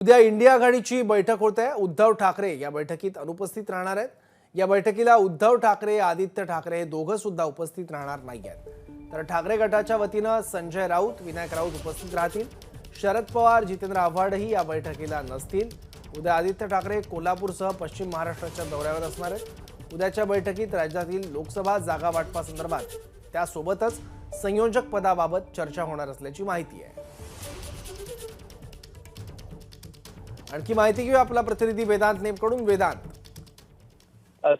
उद्या इंडिया आघाडीची बैठक होत आहे। उद्धव ठाकरे या बैठकीत अनुपस्थित राहणार आहेत। या बैठकीला उद्धव ठाकरे, आदित्य ठाकरे हे दोघं सुद्धा उपस्थित राहणार नाहीयेत। तर ठाकरे गटाच्या वतीनं संजय राऊत, विनायक राऊत उपस्थित राहतील। शरद पवार, जितेंद्र आव्हाडही या बैठकीला नसतील। उद्या आदित्य ठाकरे कोल्हापूरसह पश्चिम महाराष्ट्राच्या दौऱ्यावर असणार आहेत। उद्याच्या बैठकीत राज्यातील लोकसभा जागा वाटपासंदर्भात त्यासोबतच संयोजक पदाबाबत चर्चा होणार असल्याची माहिती आहे। आणखी माहिती घेऊया आपला प्रतिनिधी वेदांत नेमकडून। वेदांत,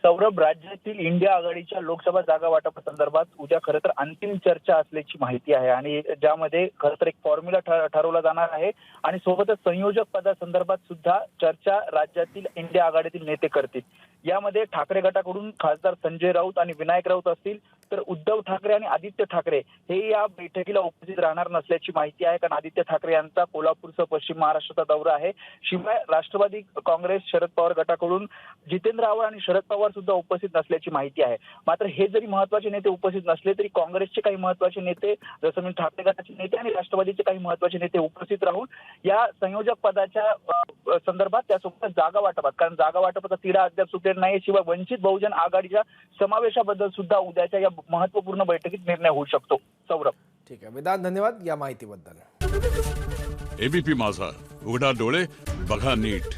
सौरभ, राज्यातील इंडिया आघाडीच्या लोकसभा जागा वाटपासंदर्भात उद्या खरं तर अंतिम चर्चा असल्याची माहिती आहे आणि ज्यामध्ये खरं तर एक फॉर्म्युला ठरवला जाणार आहे आणि सोबतच संयोजक पदासंदर्भात सुद्धा चर्चा राज्यातील इंडिया आघाडीतील नेते करतील। यामध्ये ठाकरे गटाकडून खासदार संजय राऊत आणि विनायक राऊत असतील, तर उद्धव ठाकरे आणि आदित्य ठाकरे हे या बैठकीला उपस्थित राहणार नसल्याची माहिती आहे, कारण आदित्य ठाकरे यांचा कोल्हापूरसह पश्चिम महाराष्ट्राचा दौरा आहे। शिवाय राष्ट्रवादी काँग्रेस, शरद पवार गटाकडून जितेंद्र आव्हाड आणि शरद पवार सुद्धा उपस्थित नसल्याची माहिती आहे। मात्र हे जरी महत्त्वाचे नेते उपस्थित नसले तरी काँग्रेसचे काही महत्त्वाचे नेते, जसं मी ठाकरे गटाचे नेते आणि राष्ट्रवादीचे काही महत्त्वाचे नेते उपस्थित राहून या संयोजक पदाच्या संदर्भात त्यासोबत जागा वाटपात, कारण जागा वाटपाचा तिढा अद्याप सुटलेला नाही। शिवाय वंचित बहुजन आघाडीच्या समावेशाबद्दल सुद्धा उद्याच्या या महत्त्वपूर्ण बैठकीत निर्णय होऊ शकतो। सौरभ, ठीक आहे वेदांत, धन्यवाद या माहितीबद्दल। एबीपी माझा, उघडा डोळे बघा नीट।